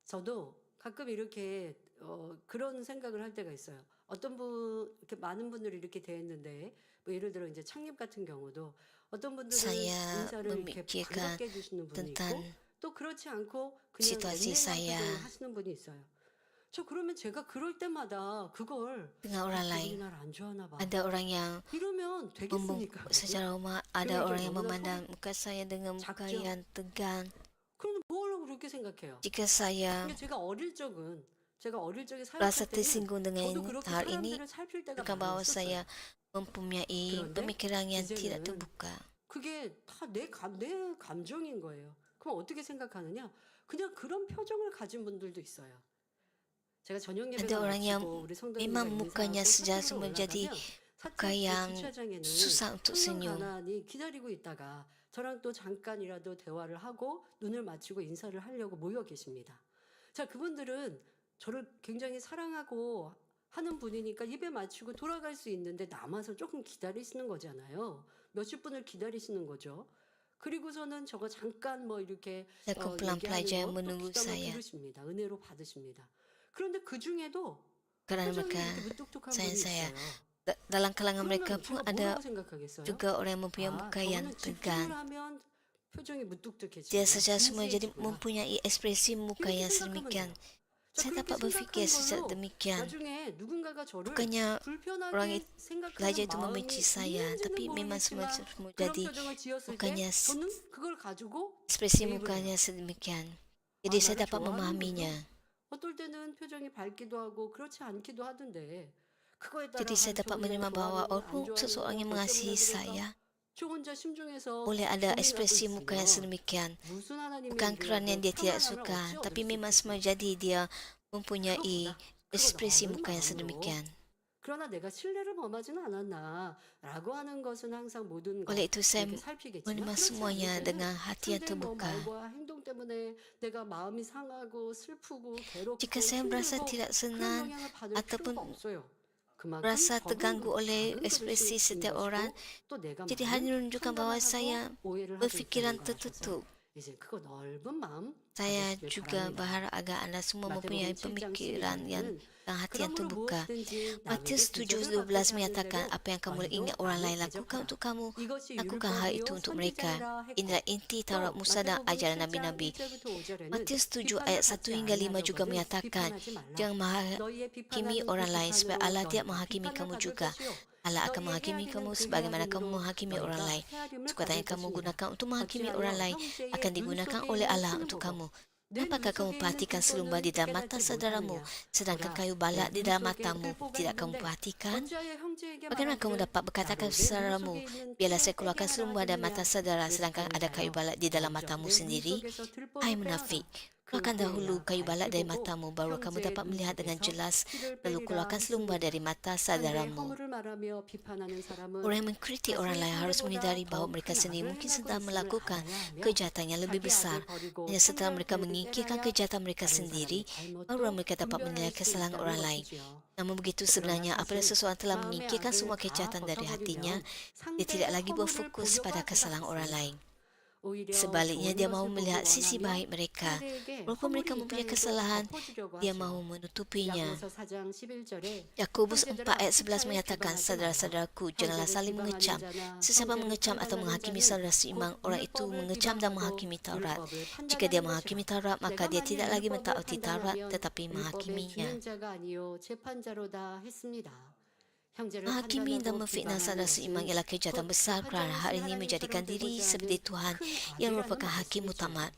저도 가끔 이렇게 그런 생각을 할 때가 있어요. 어떤 분 이렇게 많은 분들이 이렇게 대했는데 뭐 예를 들어 이제 창립 같은 경우도 어떤 분들은 Saya 인사를 이렇게 memikirkan 반갑게 해주시는 분이 있고 tentang 또 그렇지 않고 그냥 situasi 냉랭한 saya 표정을 하시는 분이 있어요. 저 그러면 제가 그럴 때마다 그걸 dengan orang 그분이 lain. 날 안 좋아하나 봐. Ada orang yang 이러면 되겠습니까? secara umum ada orang yang memandang muka saya dengan muka 작죠? yang tegang. 그럼 뭘 그렇게 생각해요? Jika saya 근데 제가 어릴 적에 rasa 사역할 때는 tersinggung dengan 저도 그렇게 hal ini, 사람들을 살필 때가 bukan bahawa 많았었어요. saya mempunyai 그런데 pemikiran yang tidak 이제는 terbuka. 그게 다 내 감정인 거예요. 그럼 어떻게 생각하느냐? 그냥 그런 표정을 가진 분들도 있어요. 제가 저녁 Ada 예배가 orang yang 마치고 우리 memang 성도님과 mukanya 인사하고 sejak 사택으로 menjadi 올라가면 muka 사택 yang 주차장에는 susah untuk 청년 senyum. 가난이 기다리고 있다가 저랑 또 잠깐이라도 대화를 하고 눈을 맞추고 인사를 하려고 모여 계십니다. 자, 그분들은 저를 굉장히 사랑하고 하는 분이니까 입에 맞추고 돌아갈 수 있는데 남아서 조금 기다리시는 거잖아요. 몇십 분을 기다리시는 거죠. 그리고서는 저거 잠깐 뭐 이렇게 Saya kumpulan pelajar yang 얘기하는 거 또 menunggu 귀담아 saya. 들으십니다. 은혜로 받으십니다. 그런데 그 중에도 Kerana 표정이 mereka 이렇게 무뚝뚝한 분이 sayang saya. 있어요. Dalam kalangan mereka 그러면 pun 제가 ada 뭐라고 생각하겠어요? juga orang yang mempunyai muka yang 저거는 집중을 tegang. 하면 표정이 무뚝뚝해지고 Dia secara semua jadi 진지해지구나. mempunyai ekspresi muka 이렇게 yang 생각하면 sedemikian. 돼요. 자, Saya 그렇게 dapat berfikir 생각한 sejak 걸로 demikian. 나중에 누군가가 저를 Bukannya orang 불편하게 itu 생각하는 belajar itu 마음이 membenci saya, 있는지는 tapi memang semua 모르겠지만 그런 jadi 표정을 지었을 때 bukannya 저는 그걸 가지고 ekspresi 대입을 mukanya 해요. sedemikian. Jadi saya 나를 dapat 좋아하는데도 memahaminya. 어떨 때는 표정이 밝기도 하고 그렇지 않기도 하던데 그거에 따라 Jadi saya dapat 저분을 menerima bahawa 좋아하는 건 안 walaupun seseorang yang 좋아하는 건 mengasihi 어쩌면 saya, 저 혼자 심중에서 boleh ada 고민하고 ekspresi muka yang 있으면 sedemikian. 무슨 하나님의 Bukan kerana 은혜라고 dia tidak 평안함을 suka, 어찌 얻을 tapi 수 memang 있겠어요? semua jadi dia mempunyai 그거보다 ekspresi 그거 muka yang 넓은 sedemikian. 그러나 내가 신뢰를 범하지는 않았나라고 하는 것은 항상 모든 것 Oleh itu saya 이렇게 살피겠지만 menerima 그렇지 semuanya 않을 때는 dengan hati yang 상대 뭐 terbuka. 말과 행동 때문에 내가 마음이 상하고 슬프고 괴롭고 Jika saya merasa 힘들고 tidak 그런 senang 영향을 받을 ataupun 필요가 없어요. 그만큼 merasa 적은 terganggu oleh 작은 ekspresi 그릇이 인 setiap orang, 것이고 또 내가 jadi 많은 hanya menunjukkan bahawa 판단을 saya 하고 오해를 하고 berfikiran 있다는 거 아셔서 tertutup. 이제 크고 넓은 마음 Saya 가지시길 juga 바랍니다. berharap agar anda semua mempunyai 마태복음 7장 pemikiran 12절에는 dan hati yang 그러므로 terbuka. 무엇이든지 Matius 남에게 빚을 7:12 갚고자 하는 menyatakan 대로 apa yang kamu 너희도 ingat orang 많이 lain lakukan 대접하라. untuk kamu, 이것이 lakukan hal itu 율법이요 untuk mereka. 선지자라 Inilah 했고 inti Taurat 또 Musa dan 마태복음 ajaran 7장 Nabi-Nabi. 1절부터 5절에는 Matius 7 비판을 ayat 1 받지 hingga 5 juga 아니하려거든 menyatakan, 비판하지 말라. jangan 너희의 menghakimi 비판하는 그 orang lain supaya Allah 비판으로 tidak 너희가 menghakimi 비판을 kamu 받을 juga. 것이요 Allah akan 너희의 menghakimi 헤아리는 kamu 그 sebagaimana kamu 헤아림으로 menghakimi orang 너희가 lain. 헤아림을 Sukatan 받을 yang kamu 것이니라. gunakan untuk menghakimi 어찌하여 orang lain 형제의 akan 눈 digunakan 속에 oleh 있는 Allah 티는 untuk 보고 kamu. 내 Apakah 눈 kamu 속에 있는 perhatikan selumba 들보는 di dalam mata 깨닫지 saudaramu, 못하느냐. sedangkan 보라, kayu 내 balak di 눈 dalam 속에 matamu 들보가 tidak kamu 있는데 perhatikan? 어찌하여 형제에게 Bagaimana kamu 말하기를 dapat berkatakan 나로 내 눈 saudaramu, 속에 있는 biarlah 티를 saya 빼게 keluarkan 하라 selumba dari mata 하느냐. saudara, 그래서 sedangkan ada kayu 가늠자여 balak di dalam 먼저 matamu 내 눈 sendiri? 속에서 들보를 Hai 빼어라. munafik, 그 keluarkan dahulu 후에야 kayu balak 다시 dari 보고 matamu, baru kamu 형제의 dapat 눈 melihat dengan 속에서 jelas, 티를 lalu 빼리라 keluarkan selumba 했습니다. dari mata 상대의 saudaramu. 허물을 말하며 비판하는 사람은 Orang yang mengkritik orang lain harus menghindari bahawa mereka sendiri mungkin sedang melakukan kejahatan yang lebih besar. Hanya setelah mereka mengingkirkan kejahatan mereka sendiri, baru mereka dapat menilai kesalahan orang lain. Namun begitu sebenarnya apabila seseorang telah mengingkirkan semua kejahatan dari hatinya, dia tidak lagi berfokus pada kesalahan orang lain. Sebaliknya, dia mahu melihat sisi baik mereka. Walaupun mereka mempunyai kesalahan, dia mahu menutupinya. Yakobus 4 ayat 11 menyatakan, saudara-saudaraku, janganlah saling mengecam. Sesiapa mengecam atau menghakimi saudara seimbang, orang itu mengecam dan menghakimi Taurat. Jika dia menghakimi Taurat, maka dia tidak lagi mentaati Taurat, tetapi menghakiminya. Menghakimi dan memfitnah saudara seimbang ialah kejahatan besar kerana hal ini menjadikan diri seperti Tuhan yang merupakan hakim mutamat.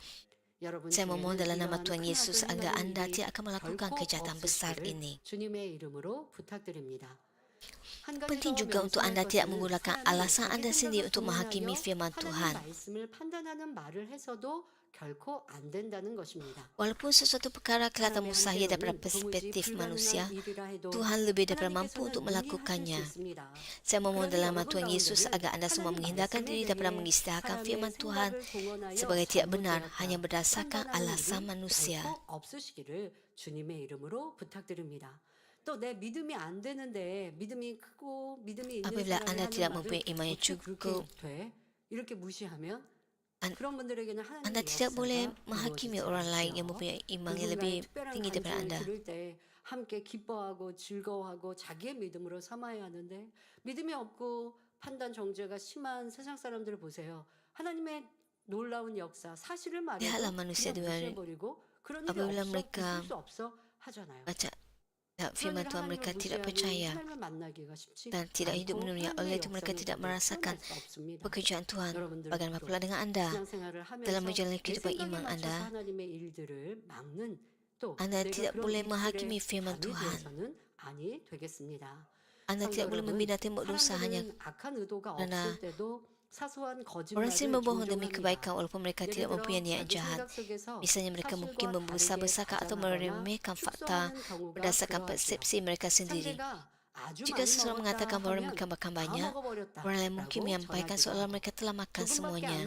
Saya memohon dalam nama Tuhan Yesus agar anda tidak akan melakukan kejahatan besar ini. Penting juga untuk anda tidak menggunakan alasan anda sendiri untuk menghakimi firman Tuhan. Walaupun sesuatu perkara kelihatan mustahil daripada perspektif manusia, Tuhan lebih daripada mampu untuk melakukannya. Saya memohon dalam nama Tuhan Yesus agar anda semua menghindarkan diri daripada mengisytiharkan firman Tuhan sebagai tidak benar hanya berdasarkan alasan manusia. Apabila anda tidak mempunyai iman yang cukup, anda tidak boleh menghakimi orang lain yang mempunyai iman yang lebih tinggi daripada anda. 함께 기뻐하고 즐거워하고 자기의 믿음으로 삼아야 하는데 믿음이 없고 판단 정죄가 심한 세상 사람들을 보세요. 하나님의 놀라운 역사 사실을 말해도 Lihatlah manusia 무시해버리고 그런 일이 apabila 없어 mereka 있을 수 없어 하잖아요. baca firman Tuhan, mereka tidak percaya dan tidak hidup menurutnya. Oleh itu mereka tidak merasakan pekerjaan Tuhan. Bagaimana pula dengan anda? Dalam menjalani kehidupan iman anda, anda tidak boleh menghakimi firman Tuhan. Anda tidak boleh membina tembok dosa hanya kerana orang sendiri membohong demi kebaikan walaupun mereka tidak mempunyai niat jahat. Misalnya mereka mungkin membesar-besarkan atau meremehkan fakta berdasarkan persepsi mereka sendiri. Jika seseorang mengatakan bahawa mereka makan banyak, orang lain mungkin menyampaikan seolah mereka telah makan semuanya.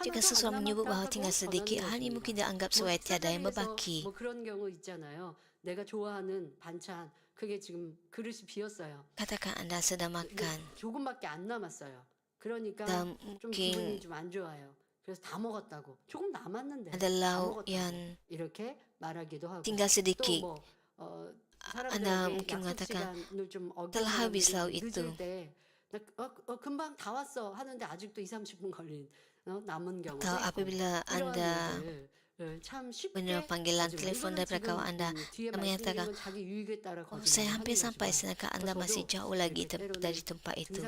Jika seseorang menyebut bahawa tinggal sedikit, hal ini mungkin dianggap sebagai tiada yang berbaki. Katakan anda sedang makan dan mungkin ada lauk yang tinggal sedikit. Anda mungkin mengatakan telah habis lauk itu. Atau apabila anda menerima panggilan telefon daripada kawan anda dan menyatakan, oh, saya hampir sampai, sedangkan anda masih jauh lagi dari tempat itu.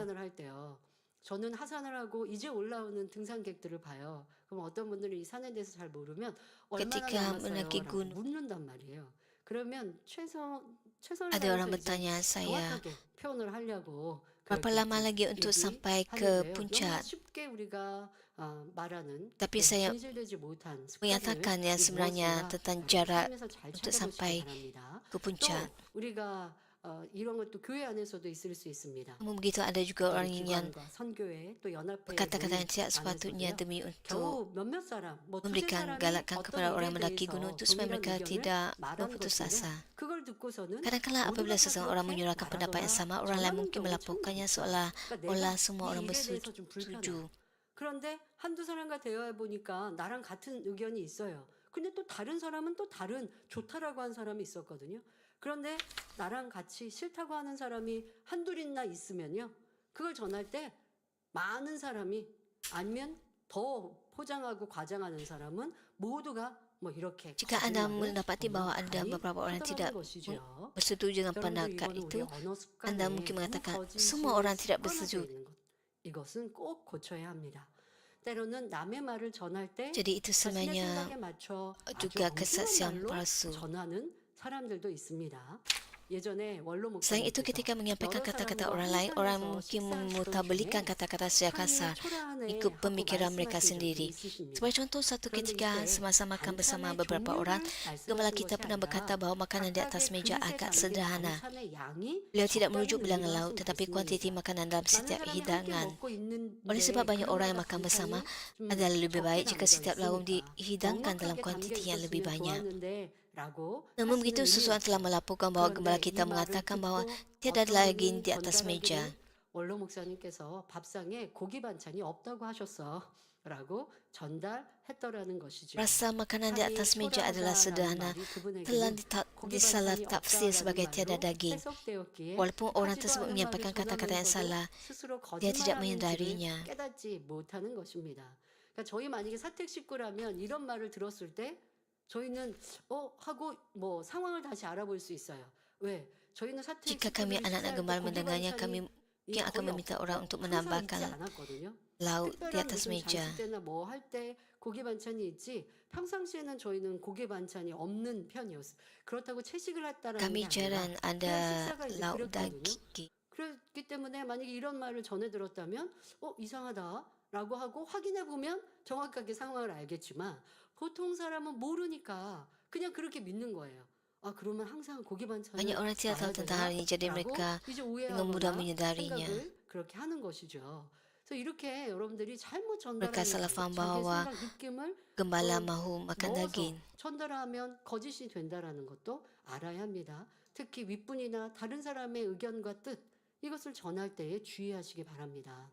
저는 하산을 하고 이제 올라오는 등산객들을 봐요. 그럼 어떤 분들은 이 산에 대해서 잘 모르면 얼마나 남았어요? 묻는단 말이에요. 그러면 최선을 Ada orang 다해서 bertanya saya, 정확하게 표현을 하려고 berapa lama lagi untuk sampai ke puncak? Tapi saya menyatakan yang sebenarnya tentang jarak untuk sampai ke puncak. 이런 것도 교회 안에서도 있을 수 있습니다. Namun begitu ada juga orang yang 선교회 또 연합회 berkata-kata yang tidak sepatutnya demi untuk 겨우 몇몇 사람 memberikan galakan kepada orang mendaki gunung untuk supaya mereka tidak berputus asa. Kadang-kadang apabila seseorang menyuarakan pendapat yang sama, orang lain mungkin melaporkannya seolah-olah semua orang bersetuju. 그런데 한두 사람과 대화해 보니까 나랑 같은 의견이 있어요. 근데 또 다른 사람은 또 다른 좋다라고 한 사람이 있었거든요. 그런데 나랑 같이 싫다고 하는 사람이 한둘이나 있으면요. 그걸 전할 때 많은 사람이 아니면 더 포장하고 과장하는 사람은 모두가 뭐 이렇게 Jika Anda 거짓말을 mendapati bahwa Anda 공략하니 beberapa orang 하더라는 tidak 것이죠. bersetuju dengan 여러분들 pendapat 이거는 itu, 우리 언어 습관에 Anda mungkin 너무 mengatakan 거짓이 semua orang tidak 습관화되어 bersetuju. 있는 것. 이것은 꼭 고쳐야 합니다. 때로는 남의 말을 전할 때 Jadi itu 자신의 sebenarnya 생각에 맞춰 아주 juga 엉뚱한 kesaksian 말로 palsu. 전하는 사람들도 있습니다. 예전에 원로 Selain itu, 목사님께서 ketika menyampaikan 여러 kata-kata 사람과 orang lain, orang 한잔해서 mungkin 식사하시던 memutarbalikan 중에 kata-kata secara kasar, 상의에 초라하네 ikut 하고 pemikiran mereka 말씀하신 적이 sendiri. 있으십니다. Sebagai contoh, satu 그런데 ketika 이때 semasa makan bersama 반찬의 beberapa orang, 종류를 gembala 말씀하신 kita 것이 pernah berkata 아니라 bahwa makanan di atas 각각의 meja 그릇에 agak 담긴 sederhana. 반찬의 양이 Beliau tidak 적다는 merujuk bilangan 의미로 lauk, tetapi kuantiti 말씀드렸습니다. makanan dalam 많은 setiap 사람이 함께 hidangan. 먹고 있는데 Oleh sebab banyak 그릇마다 orang yang makan bersama, 반찬이 좀 adalah lebih 적게 baik jika 담겨져 setiap lauk 있으니까 dihidangkan dalam 넉넉하게 담겨 kuantiti yang lebih 있었으면 banyak. 좋았는데 라고 Namun 하시는 begitu, seseorang telah 의미였어요. melaporkan bahwa gembala 그런데 kita 이 말을 mengatakan bahwa 듣고 tiada 어떤 lagi 분이 di atas meja. 전달하기를 원로 목사님께서 밥상에 고기 반찬이 없다고 하셨어 라고 전달했더라는 것이죠. Rasa makanan di 상이 atas meja adalah 초라하다라는 sederhana, 말이 telah 그분에게는 고기 disalah 반찬이 tafsir 없다라는 sebagai tiada 말로 daging. 해석되었기에 Walaupun orang 하지도 tersebut 않은 말을 menyampaikan kata-kata yang 전하면서도 salah, 스스로 dia tidak 거짓말하는지를 menghindarinya. 깨닫지 못하는 것입니다. 그러니까 저희 만약에 사택 식구라면 이런 말을 들었을 때 저희는 하고 뭐 상황을 다시 알아볼 수 있어요. 왜? 저희는 사택 Jika kami 식구들이 anak-anak 식사할 때 gembala 고기 mendengarnya, kami 반찬이 mungkin akan 거의 meminta 없고 orang untuk 항상 있지 menambahkan 않았거든요. lauk di 특별한 atas 무슨 meja. 잔치 때나 뭐 할 때 고기 반찬이 있지 평상시에는 저희는 고기 반찬이 없는 편이었어요. 그렇다고 채식을 했다라는 게 Kami 아니라 jarang 그냥 ada 식사가 이제 lauk 그랬거든요. daging. 그렇기 때문에 만약에 이런 말을 전해 들었다면 이상하다라고 하고 확인해 보면 정확하게 상황을 알겠지만 보통 사람은 모르니까 그냥 그렇게 믿는 거예요. 아 그러면 항상 고기 반찬을 Banyak orang tidak tahu 놔야 tentang hal ini, jadi 되나라고 mereka 이제 dengan mudah 오해하거나 menyadarinya. 생각을 그렇게 하는 것이죠. 그래서 이렇게 여러분들이 잘못 Mereka salah 전달하는 faham 자기의 bahwa 생각 느낌을 gembala 또 mahu makan 넣어서 daging. 전달하면 거짓이 된다라는 것도 알아야 합니다. 특히 윗분이나 다른 사람의 의견과 뜻 이것을 전할 때에 주의하시기 바랍니다.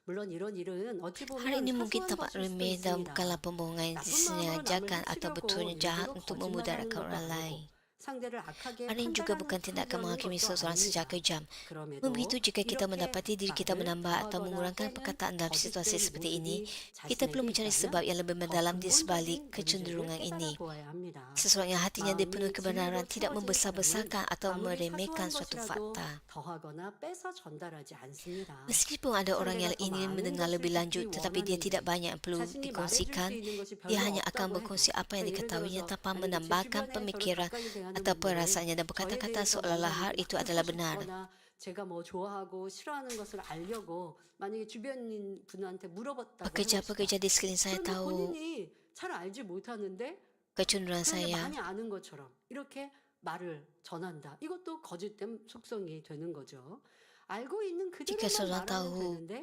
물론 이런 일은 어찌 Hari 보면 ini mungkin 사소한 tampak 것일 수도 remeh dan 있습니다. bukanlah pembohongan yang 나쁜 마음으로 남을 disengajakan atau 해치려고 betulnya jahat 일부러 untuk 거짓말하는 memudaratkan 것도 orang 아니고 lain. 상대를 악하게 Hal ini juga bukan 판단하는 tindakan menghakimi 것도 seseorang secara 아닙니다. kejam. 그럼에도 Begitu jika kita 이렇게 mendapati diri kita 말을 menambah atau 더하거나 mengurangkan 빼는 perkataan dalam situasi 거짓된 seperti ini, 모습이 kita perlu mencari 자신에게 sebab yang lebih 있다면 더 mendalam di sebalik 근본적인 문제를 kecenderungan ini. 깨달아 보아야 합니다. Seseorang yang hatinya dipenuhi 마음이 kebenaran 진리로 tidak 채워진 membesar-besarkan atau 사람은 아무리 meremehkan 사소한 suatu 것이라도 fakta. 더하거나 빼서 전달하지 않습니다. Meskipun ada orang yang 상대가 더 ingin 많은 mendengar 것을 lebih lanjut, 듣기 tetapi dia tidak 원하는지 banyak yang perlu 자신이 말해줄 dikongsikan, 수 있는 것이 dia 별로 hanya akan 없다고 berkongsi 해도 apa yang 예를 diketahuinya 들어서 tanpa 만약에 제 menambahkan 주변에 pemikiran 저를 가까이 대하는 atau 분들은 perasaannya dan 저에 berkata-kata 대해서 seolah-olah hal 뭔가 itu adalah 듣고 benar. 싶거나 제가 뭐 좋아하고 싫어하는 것을 알려고 만약에 주변인 분한테 물어봤다고 해봅시다. Pekerja-pekerja di sekeliling saya 그런데 tahu 본인이 잘 알지 못하는데 kecenderungan 그런데 saya. 많이 아는 것처럼 이렇게 말을 전한다. 이것도 거짓된 속성이 되는 거죠. 알고 있는 Jika 그대로만 seorang 말하면 tahu 되는데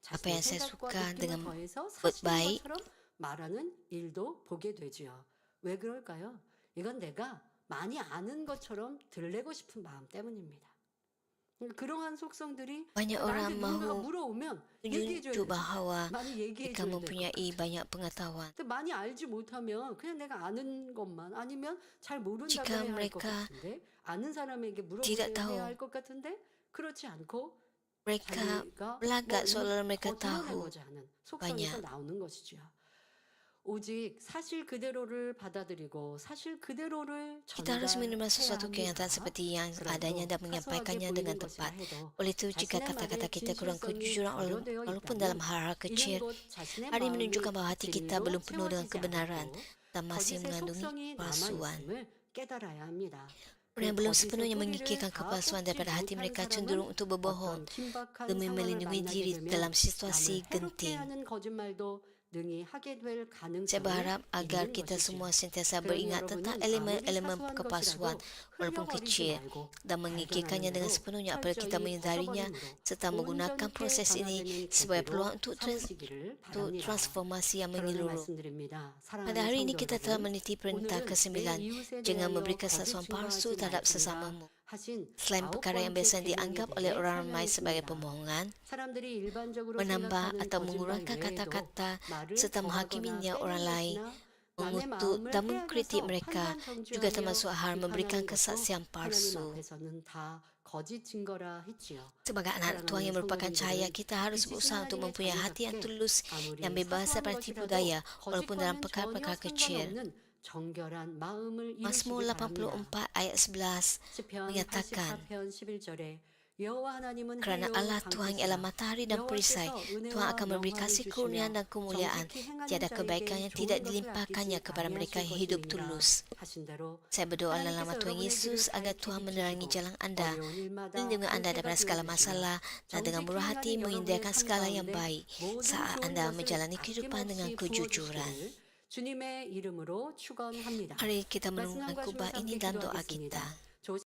apa yang 자신의 saya 생각과 suka 느낌을 dengan 더해서 buat 사실인 baik, 것처럼 말하는 일도 보게 되지요. 왜 그럴까요? 이건 내가 많이 아는 것처럼 들리고 싶은 마음 때문입니다. 그러한 속성들이 banyak orang 나한테 누군가가 mahu 물어오면 얘기해줘야 tunjuk 돼. bahawa 많이 mereka 얘기해줘야 될 것. mempunyai banyak pengetahuan. 근데 많이 알지 못하면 그냥 내가 아는 것만 아니면 잘 모른다고 Jika 해야 할 것 mereka 같은데 아는 사람에게 tidak 물어보세요 tahu, 해야 할 것 같은데 그렇지 않고 mereka 자기가 berlagak 뭐 seolah mereka 더 tahu 드러내고자 하는 속성에서 banyak. 나오는 것이죠. 오직 사실 그대로를 받아들이고 사실 그대로를 Kita harus menerima 전달해야 sesuatu kenyataan 합니다. seperti yang 그럼에도 adanya dan 사소하게 menyampaikannya 보이는 dengan 것이라 tepat. 해도 Oleh itu, jika 자신의 kata-kata 말에 kita kurang 진실성이 kejujuran 결여되어 walaupun dalam 있다면 hal-hal 이는 kecil, 곧 자신의 hal ini 마음이 menunjukkan bahwa hati kita 진리로 belum penuh dengan 채워지지 kebenaran 않고 dan masih 거짓의 mengandungi 속성이 palsuan. 남아있음을 깨달아야 합니다. Orang yang 그 belum 거짓의 sepenuhnya 뿌리를 menyingkirkan 다 kepalsuan 뽑지 daripada hati 못한 mereka 사람은 cenderung untuk berbohong 어떤 긴박한 demi 상황을 melindungi 만나게 diri 되면 dalam situasi 남을 해롭게 genting. 하는 거짓말도 능히 하게 될 Saya 가능성이 berharap agar 있는 kita 것이죠. semua sentiasa 그러니 beringat tentang 여러분은 아무리 elemen-elemen 사소한 kepalsuan 것이라도 walaupun 흘려버리지 kecil 말고 dan mengikirkannya dengan 발견하는 sepenuhnya 대로 apabila kita 철저히 menyadarinya 벗어버림으로 serta menggunakan 온전케 proses ini 변화되는 sebagai 계기로 peluang untuk 삼으시기를 바랍니다. transformasi yang 결론을 menyeluruh. 말씀드립니다. Pada 사랑하는 hari ini 성도 kita telah 여러분, meniti perintah 오늘은 내 ke-9. 이웃에 Jangan 대하여 memberikan 거짓 sasaran palsu 증거하지 terhadap 말지니라 sesamamu. 하신 Selain 아홉 perkara yang 번째 biasa dianggap oleh 계명에 orang ramai sebagai 찬양했습니다. pemohongan, 사람들이 일반적으로 menambah 생각하는 atau 거짓말 mengurangkan 외에도 kata-kata 말을 serta 더하거나 menghakiminya 빼는 orang lain, 것이나 남의 mengutuk 마음을 dan mengkritik 빼앗아서 mereka 판단 juga 정죄하며 termasuk hal memberikan 비판하는 것도 kesaksian 하나님 palsu. 앞에서는 다 거짓 증거라 했지요. Sebagai anak Tuhan yang merupakan cahaya, kita harus berusaha untuk mempunyai hati yang tulus, yang bebas daripada tipu daya, walaupun dalam perkara-perkara kecil. 정결한 마음을 Mazmur 이루시기 바랍니다. 84 ayat 11 시편 menyatakan, 84편 11절에 여호와 하나님은 kerana 해요 Allah Tuhan ialah matahari dan perisai, Tuhan akan memberi kasih kurniaan dan kemuliaan. Tiada kebaikan yang tidak dilimpahkannya kepada mereka yang hidup tulus. Saya berdoa dalam nama Tuhan Yesus agar Tuhan menerangi jalan anda, melindungi anda daripada segala masalah dan dengan murah hati mengindahkan segala yang baik saat anda menjalani kehidupan dengan kejujuran. 주님의 이름으로 축원합니다. Mari kita merenungkan khotbah ini dan doa kita.